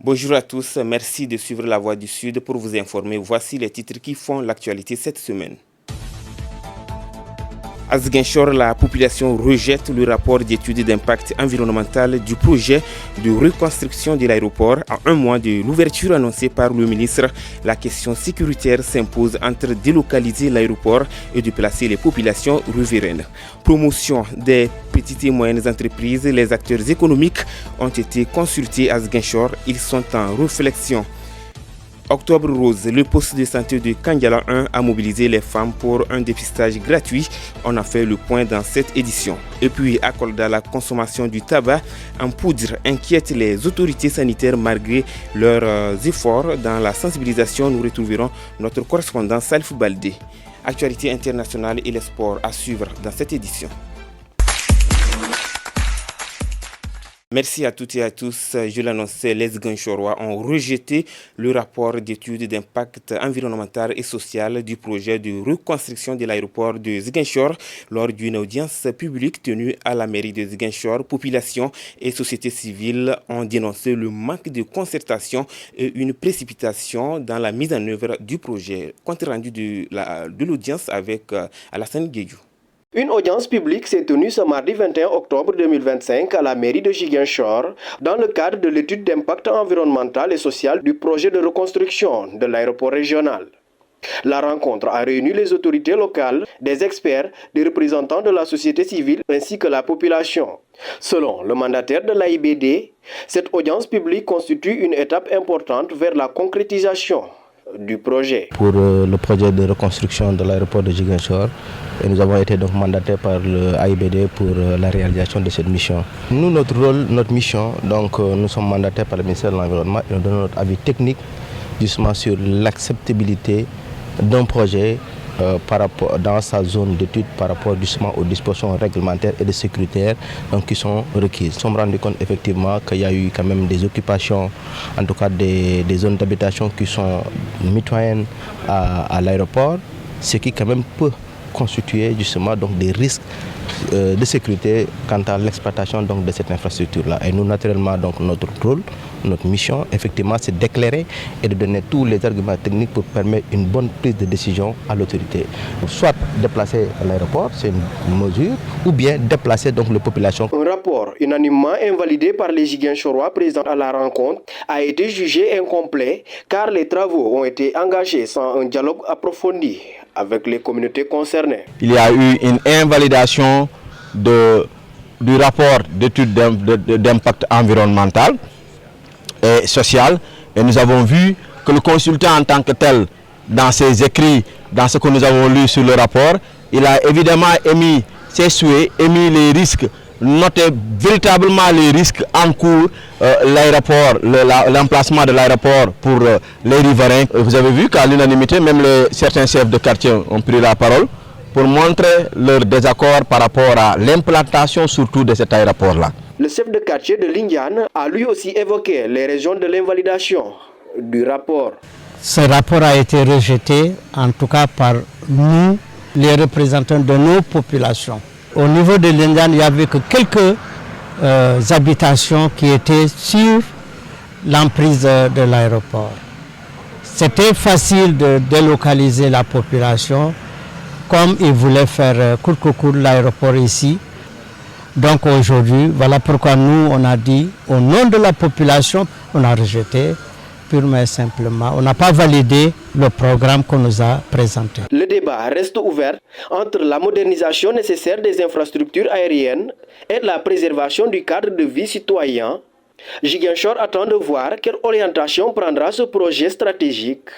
Bonjour à tous, merci de suivre La Voix du Sud pour vous informer. Voici les titres qui font l'actualité cette semaine. À Ziguinchor, la population rejette le rapport d'étude d'impact environnemental du projet de reconstruction de l'aéroport. À un mois de l'ouverture annoncée par le ministre, la question sécuritaire s'impose entre délocaliser l'aéroport et de placer les populations riveraines. Promotion des petites et moyennes entreprises, les acteurs économiques ont été consultés à Ziguinchor. Ils sont en réflexion. Octobre Rose, le poste de santé de Kandiala 1 a mobilisé les femmes pour un dépistage gratuit. On a fait le point dans cette édition. Et puis, à Kolda, la consommation du tabac en poudre inquiète les autorités sanitaires malgré leurs efforts dans la sensibilisation. Nous retrouverons notre correspondant Salif Baldé. Actualité internationale et les sports à suivre dans cette édition. Merci à toutes et à tous. Je l'annonçais, les Ziguinchorois ont rejeté le rapport d'étude d'impact environnemental et social du projet de reconstruction de l'aéroport de Ziguinchor lors d'une audience publique tenue à la mairie de Ziguinchor. Population et société civile ont dénoncé le manque de concertation et une précipitation dans la mise en œuvre du projet. Compte rendu de l'audience avec Alassane Guédiou. Une audience publique s'est tenue ce mardi 21 octobre 2025 à la mairie de Ziguinchor dans le cadre de l'étude d'impact environnemental et social du projet de reconstruction de l'aéroport régional. La rencontre a réuni les autorités locales, des experts, des représentants de la société civile ainsi que la population. Selon le mandataire de l'AIBD, cette audience publique constitue une étape importante vers la concrétisation du projet. Pour le projet de reconstruction de l'aéroport de Ziguinchor, et nous avons été donc mandatés par le AIBD pour la réalisation de cette mission. Nous, notre rôle, notre mission, donc nous sommes mandatés par le ministère de l'Environnement et nous donnons notre avis technique justement sur l'acceptabilité d'un projet dans sa zone d'étude par rapport justement aux dispositions réglementaires et de sécuritaires donc, qui sont requises. Nous sommes rendus compte effectivement qu'il y a eu quand même des occupations, en tout cas des zones d'habitation qui sont mitoyennes à l'aéroport, ce qui quand même peut constituer justement donc des risques de sécurité quant à l'exploitation donc de cette infrastructure-là. Et nous, naturellement, donc notre rôle, notre mission, effectivement, c'est d'éclairer et de donner tous les arguments techniques pour permettre une bonne prise de décision à l'autorité. Soit déplacer l'aéroport, c'est une mesure, ou bien déplacer donc la population. Un rapport unanimement invalidé par les Ziguinchorois présents à la rencontre a été jugé incomplet car les travaux ont été engagés sans un dialogue approfondi avec les communautés concernées. Il y a eu une invalidation du rapport d'étude d'impact environnemental et social et nous avons vu que le consultant en tant que tel, dans ses écrits, dans ce que nous avons lu sur le rapport, il a évidemment émis ses souhaits, émis les risques, noté véritablement les risques en cours, l'aéroport, l'emplacement de l'aéroport pour les riverains. Vous avez vu qu'à l'unanimité, même certains chefs de quartier ont pris la parole pour montrer leur désaccord par rapport à l'implantation surtout de cet aéroport-là. Le chef de quartier de Lindiane a lui aussi évoqué les raisons de l'invalidation du rapport. Ce rapport a été rejeté, en tout cas par nous, les représentants de nos populations. Au niveau de Lindiane, il n'y avait que quelques habitations qui étaient sur l'emprise de l'aéroport. C'était facile de délocaliser la population, comme ils voulaient faire court l'aéroport ici. Donc aujourd'hui, voilà pourquoi nous, on a dit, au nom de la population, on a rejeté purement et simplement. On n'a pas validé le programme qu'on nous a présenté. Le débat reste ouvert entre la modernisation nécessaire des infrastructures aériennes et la préservation du cadre de vie citoyen. Ziguinchor attend de voir quelle orientation prendra ce projet stratégique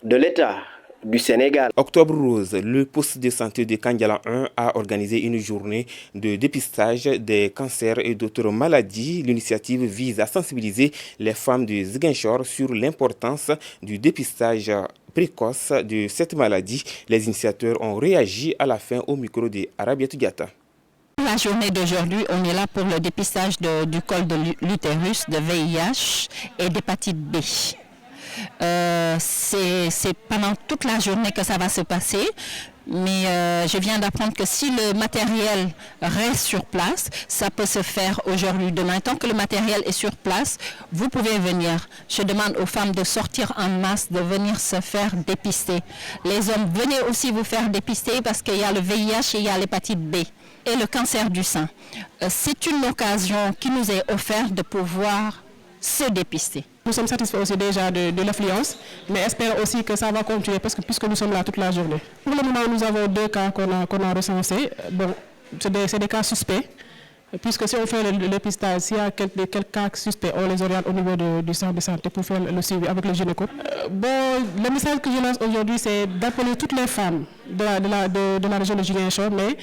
de l'État du Sénégal. Octobre Rose, le poste de santé de Kandiala 1 a organisé une journée de dépistage des cancers et d'autres maladies. L'initiative vise à sensibiliser les femmes de Ziguinchor sur l'importance du dépistage précoce de cette maladie. Les initiateurs ont réagi à la fin au micro de Arabiatou Diatta. La journée d'aujourd'hui, on est là pour le dépistage du col de l'utérus, de VIH et d'hépatite B. C'est pendant toute la journée que ça va se passer. mais je viens d'apprendre que si le matériel reste sur place, ça peut se faire aujourd'hui, demain. Tant que le matériel est sur place, vous pouvez venir. Je demande aux femmes de sortir en masse, de venir se faire dépister. Les hommes, venez aussi vous faire dépister parce qu'il y a le VIH et il y a l'hépatite B et le cancer du sein. C'est une occasion qui nous est offerte de pouvoir se dépister. Nous sommes satisfaits aussi déjà de l'affluence, mais espérons aussi que ça va continuer parce que puisque nous sommes là toute la journée. Pour le moment, nous avons 2 cas qu'on a recensés. Bon, c'est des cas suspects, puisque si on fait le dépistage, s'il y a quelques cas suspects, on les oriente au niveau du centre de santé pour faire le suivi avec le gynéco. Le message que je lance aujourd'hui, c'est d'appeler toutes les femmes de la région de Ziguinchor, mais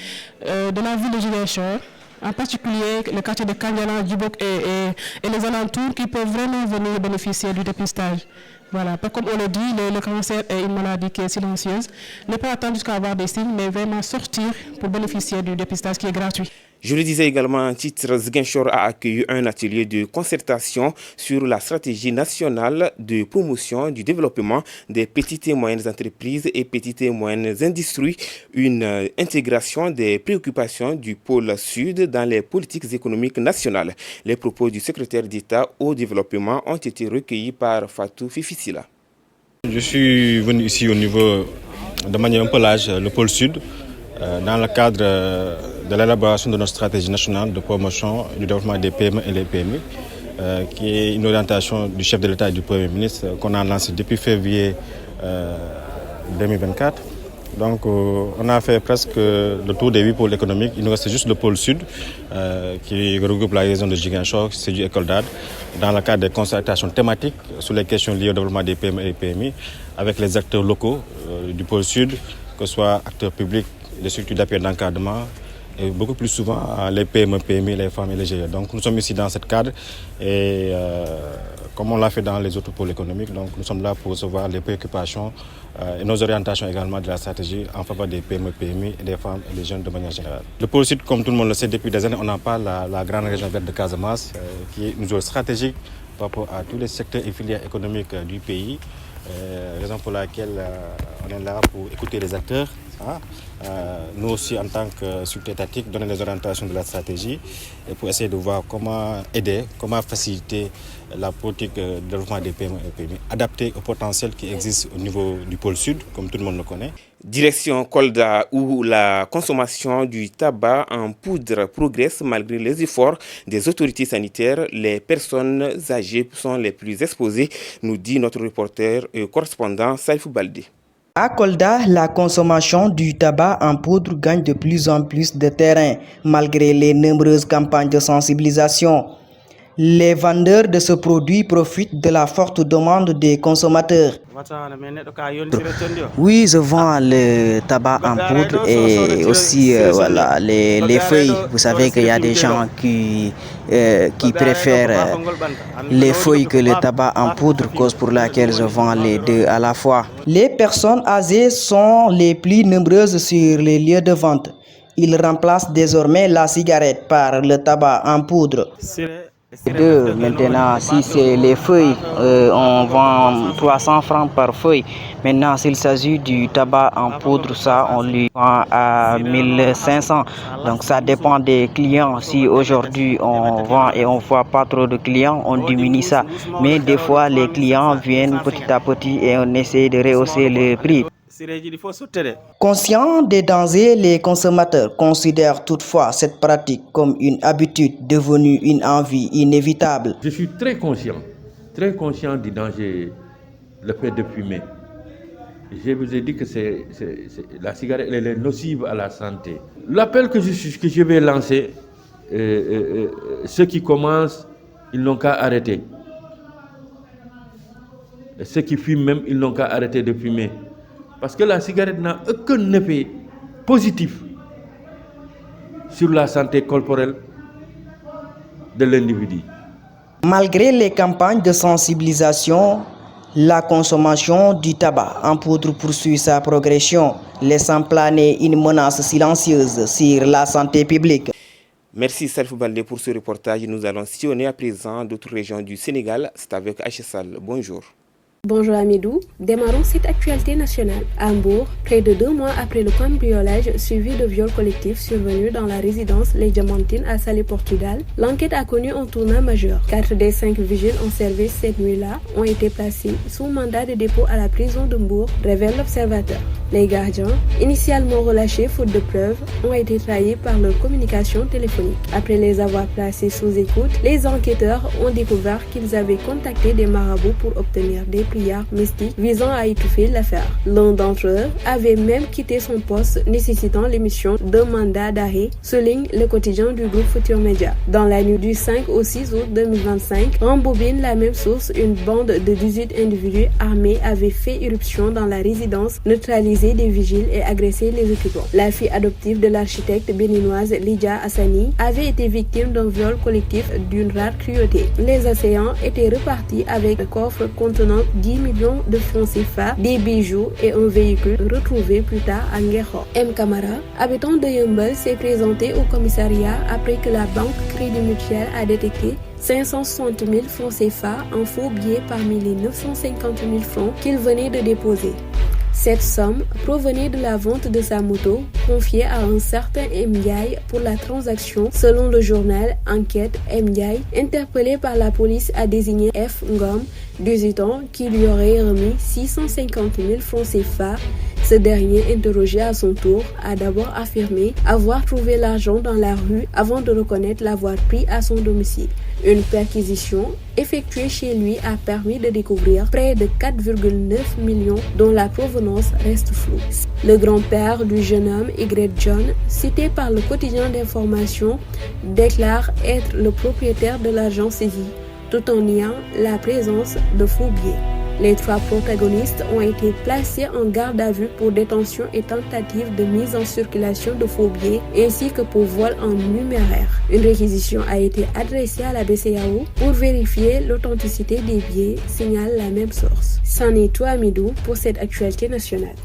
de la ville de Ziguinchor, en particulier le quartier de Kandiala, Djibok et les alentours qui peuvent vraiment venir bénéficier du dépistage. Voilà, comme on le dit, le cancer est une maladie qui est silencieuse. Ne pas attendre jusqu'à avoir des signes, mais vraiment sortir pour bénéficier du dépistage qui est gratuit. Je le disais également en titre, Ziguinchor a accueilli un atelier de concertation sur la stratégie nationale de promotion du développement des petites et moyennes entreprises et petites et moyennes industries, une intégration des préoccupations du pôle sud dans les politiques économiques nationales. Les propos du secrétaire d'État au développement ont été recueillis par Fatou Fifissila. Je suis venu ici au niveau de manière un peu large, le pôle sud, dans le cadre de l'élaboration de notre stratégie nationale de promotion du développement des PME et les PMI, qui est une orientation du chef de l'État et du Premier ministre qu'on a lancée depuis février 2024. Donc on a fait presque le tour des 8 pôles économiques. Il nous reste juste le pôle sud qui regroupe la région de Ziguinchor, c'est du École d'Ad, dans le cadre des concertations thématiques sur les questions liées au développement des PME et des PMI avec les acteurs locaux du pôle sud, que ce soit acteurs publics, les structures d'appui et d'encadrement, et beaucoup plus souvent les PME, PMI, les femmes et les GIE. Donc nous sommes ici dans ce cadre et comme on l'a fait dans les autres pôles économiques, donc nous sommes là pour recevoir les préoccupations et nos orientations également de la stratégie en faveur des PME, PMI et des femmes et des jeunes de manière générale. Le pôle sud, comme tout le monde le sait depuis des années, on en parle, la grande région verte de Casamance, qui est une zone stratégique par rapport à tous les secteurs et filières économiques du pays. Raison pour laquelle on est là pour écouter les acteurs. Nous aussi, en tant que structure étatique, donner les orientations de la stratégie et pour essayer de voir comment aider, comment faciliter la politique de développement des PME et PMI, adaptée au potentiel qui existe au niveau du pôle sud, comme tout le monde le connaît. Direction Kolda, où la consommation du tabac en poudre progresse malgré les efforts des autorités sanitaires. Les personnes âgées sont les plus exposées, nous dit notre reporter et correspondant Saïfou Baldé. À Kolda, la consommation du tabac en poudre gagne de plus en plus de terrain, malgré les nombreuses campagnes de sensibilisation. Les vendeurs de ce produit profitent de la forte demande des consommateurs. Oui, je vends le tabac en poudre et aussi voilà, les feuilles. Vous savez qu'il y a des gens qui préfèrent les feuilles que le tabac en poudre, cause pour laquelle je vends les deux à la fois. Les personnes âgées sont les plus nombreuses sur les lieux de vente. Ils remplacent désormais la cigarette par le tabac en poudre. Maintenant, si c'est les feuilles, on vend 300 francs par feuille. Maintenant, s'il s'agit du tabac en poudre, ça, on lui vend à 1500. Donc, ça dépend des clients. Si aujourd'hui, on vend et on ne voit pas trop de clients, on diminue ça. Mais des fois, les clients viennent petit à petit et on essaie de rehausser le prix. Conscients des dangers, les consommateurs considèrent toutefois cette pratique comme une habitude devenue une envie inévitable. Je suis très conscient du danger, le fait de fumer. Je vous ai dit que la cigarette elle est nocive à la santé. L'appel que je vais lancer, ceux qui commencent, ils n'ont qu'à arrêter. Et ceux qui fument même, ils n'ont qu'à arrêter de fumer. Parce que la cigarette n'a aucun effet positif sur la santé corporelle de l'individu. Malgré les campagnes de sensibilisation, la consommation du tabac en poudre poursuit sa progression, laissant planer une menace silencieuse sur la santé publique. Merci Salfou Baldé pour ce reportage. Nous allons sillonner à présent d'autres régions du Sénégal. C'est avec Aïcha Sall. Bonjour. Bonjour Amidou, démarrons cette actualité nationale. À Hambourg, près de 2 mois après le cambriolage suivi de viols collectifs survenus dans la résidence Les Diamantines à Salé-Portudal, l'enquête a connu un tournant majeur. 4 des 5 vigiles en service cette nuit-là ont été placés sous mandat de dépôt à la prison de Hambourg, révèle l'Observateur. Les gardiens, initialement relâchés faute de preuves, ont été trahis par leur communication téléphonique. Après les avoir placés sous écoute, les enquêteurs ont découvert qu'ils avaient contacté des marabouts pour obtenir des prières mystiques visant à étouffer l'affaire. L'un d'entre eux avait même quitté son poste, nécessitant l'émission d'un mandat d'arrêt, souligne le quotidien du groupe Futur Média. Dans la nuit du 5 au 6 août 2025, rembobine la même source, une bande de 18 individus armés avait fait irruption dans la résidence, neutralisé des vigiles et agressé les occupants. La fille adoptive de l'architecte béninoise Lydia Hassani avait été victime d'un viol collectif d'une rare cruauté. Les assaillants étaient repartis avec un coffre contenant 10 millions de francs CFA, des bijoux et un véhicule retrouvé plus tard à Nguerho. M. Camara, habitant de Yeumbeul, s'est présenté au commissariat après que la banque Crédit Mutuel a détecté 560 000 francs CFA en faux billets parmi les 950 000 francs qu'il venait de déposer. Cette somme provenait de la vente de sa moto confiée à un certain Ndiaye pour la transaction. Selon le journal Enquête, Ndiaye, interpellé par la police, a désigné F. Ngom, 18 ans, qui lui aurait remis 650 000 francs CFA. Ce dernier, interrogé à son tour, a d'abord affirmé avoir trouvé l'argent dans la rue avant de reconnaître l'avoir pris à son domicile. Une perquisition effectuée chez lui a permis de découvrir près de 4,9 millions dont la provenance reste floue. Le grand-père du jeune homme, Y. John, cité par le quotidien d'information, déclare être le propriétaire de l'argent saisi, tout en niant la présence de faux billets. Les 3 protagonistes ont été placés en garde à vue pour détention et tentative de mise en circulation de faux billets ainsi que pour vol en numéraire. Une réquisition a été adressée à la BCEAO pour vérifier l'authenticité des billets, signale la même source. C'en est tout Amidou pour cette actualité nationale.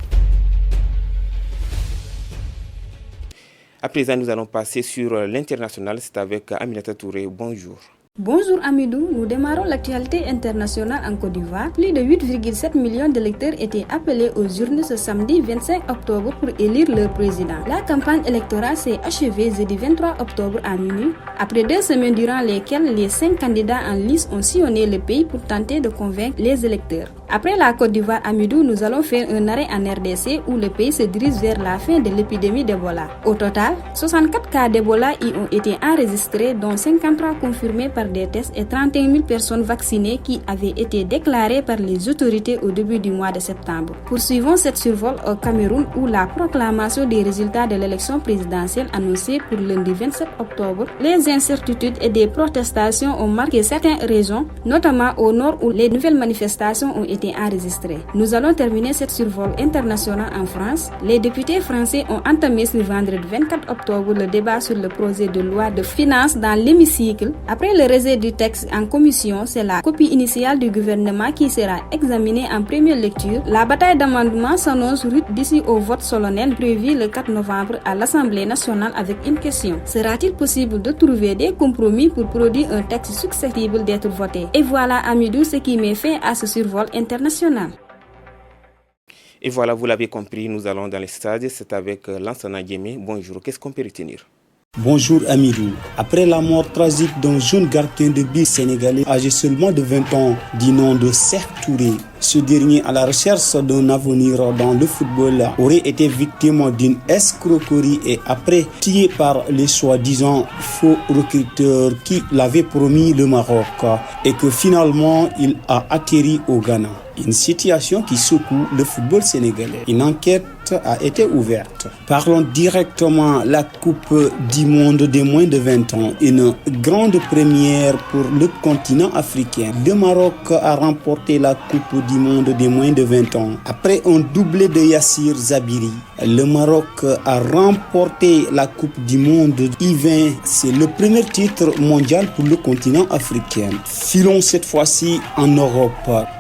À présent, nous allons passer sur l'international. C'est avec Aminata Touré. Bonjour. Bonjour Amidou, nous démarrons l'actualité internationale en Côte d'Ivoire. Plus de 8,7 millions d'électeurs étaient appelés aux urnes ce samedi 25 octobre pour élire leur président. La campagne électorale s'est achevée jeudi 23 octobre à minuit, après 2 semaines durant lesquelles les 5 candidats en lice ont sillonné le pays pour tenter de convaincre les électeurs. Après la Côte d'Ivoire, Amidou, nous allons faire un arrêt en RDC où le pays se dirige vers la fin de l'épidémie d'Ebola. Au total, 64 cas d'Ebola y ont été enregistrés, dont 53 confirmés par des tests et 31 000 personnes vaccinées qui avaient été déclarées par les autorités au début du mois de septembre. Poursuivons cette survol au Cameroun où la proclamation des résultats de l'élection présidentielle annoncée pour lundi 27 octobre, les incertitudes et des protestations ont marqué certaines régions, notamment au nord où les nouvelles manifestations ont été enregistrées. Nous allons terminer cette survol internationale en France. Les députés français ont entamé ce vendredi 24 octobre le débat sur le projet de loi de finances dans l'hémicycle. Après le rejet du texte en commission, c'est la copie initiale du gouvernement qui sera examinée en première lecture. La bataille d'amendements s'annonce rude d'ici au vote solennel prévu le 4 novembre à l'Assemblée nationale avec une question. Sera-t-il possible de trouver des compromis pour produire un texte susceptible d'être voté? Et voilà, Amidou, ce qui met fin à ce survol international. Et voilà, vous l'avez compris, nous allons dans les stades. C'est avec Lansana Diémé. Bonjour, qu'est-ce qu'on peut retenir? Bonjour Amidou. Après la mort tragique d'un jeune gardien de but sénégalais âgé seulement de 20 ans, du nom de Serge Touré, ce dernier, à la recherche d'un avenir dans le football, aurait été victime d'une escroquerie et après tué par les soi-disant faux recruteurs qui l'avaient promis le Maroc et que finalement il a atterri au Ghana. Une situation qui secoue le football sénégalais. Une enquête a été ouverte. Parlons directement de la Coupe du Monde des moins de 20 ans. Une grande première pour le continent africain. Le Maroc a remporté la Coupe du Monde des moins de 20 ans. Après un doublé de Yassir Zabiri, le Maroc a remporté la Coupe du Monde U20. C'est le premier titre mondial pour le continent africain. Filons cette fois-ci en Europe.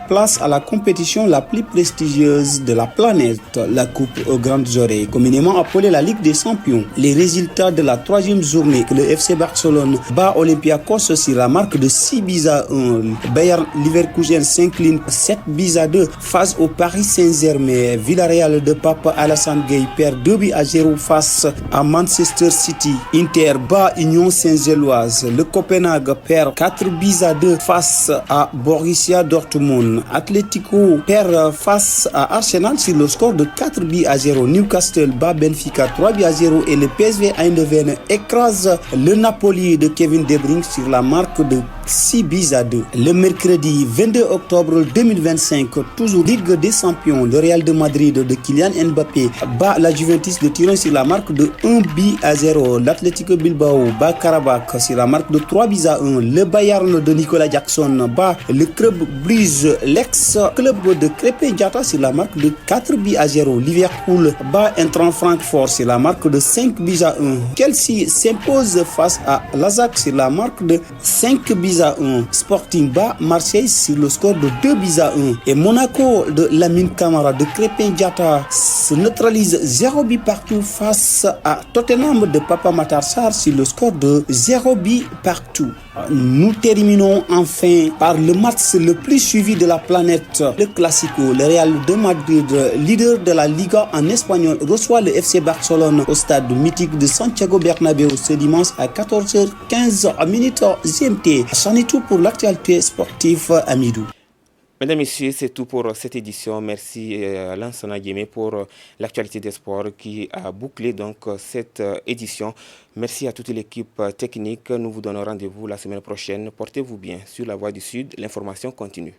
place à la compétition la plus prestigieuse de la planète, la Coupe aux grandes oreilles, communément appelée la Ligue des Champions. Les résultats de la 3e journée, le FC Barcelone bat Olympiakos sur la marque de 6-1. Bayer Leverkusen s'incline 7-2 face au Paris Saint-Germain. Villarreal de Papa Alassane Gueye perd 2-0 face à Manchester City. Inter bat Union Saint-Gilloise. Le Copenhague perd 4-2 face à Borussia Dortmund. Atlético perd face à Arsenal sur le score de 4-0. Newcastle bat Benfica 3-0 et le PSV Eindhoven écrase le Napoli de Kevin De Bruyne sur la marque de 6-2. Le mercredi 22 octobre 2025, toujours Ligue des Champions, le Real de Madrid de Kylian Mbappé bat la Juventus de Turin sur la marque de 1-0. L'Atlético Bilbao bat Karabakh sur la marque de 3-1. Le Bayern de Nicolas Jackson bat le club Bruges, l'ex-club de Krépin Diatta sur la marque de 4-0. Liverpool bat Eintracht Francfort sur la marque de 5-1. Chelsea s'impose face à l'Ajax sur la marque de 5-1. Sporting bat Marseille sur le score de 2-1. Et Monaco de Lamine Camara de Krépin Diatta se neutralise 0-0 partout face à Tottenham de Papa Matar Sarr sur le score de 0-0 partout. Nous terminons enfin par le match le plus suivi de la planète, le Classico. Le Real de Madrid, leader de la Liga en espagnol, reçoit le FC Barcelone au stade mythique de Santiago Bernabéu ce dimanche à 14h15 GMT. C'en est tout pour l'actualité sportive, Amidou. Mesdames, Messieurs, c'est tout pour cette édition. Merci à Lansana Guémé pour l'actualité des sports qui a bouclé donc cette édition. Merci à toute l'équipe technique. Nous vous donnons rendez-vous la semaine prochaine. Portez-vous bien. Sur la Voix du Sud, l'information continue.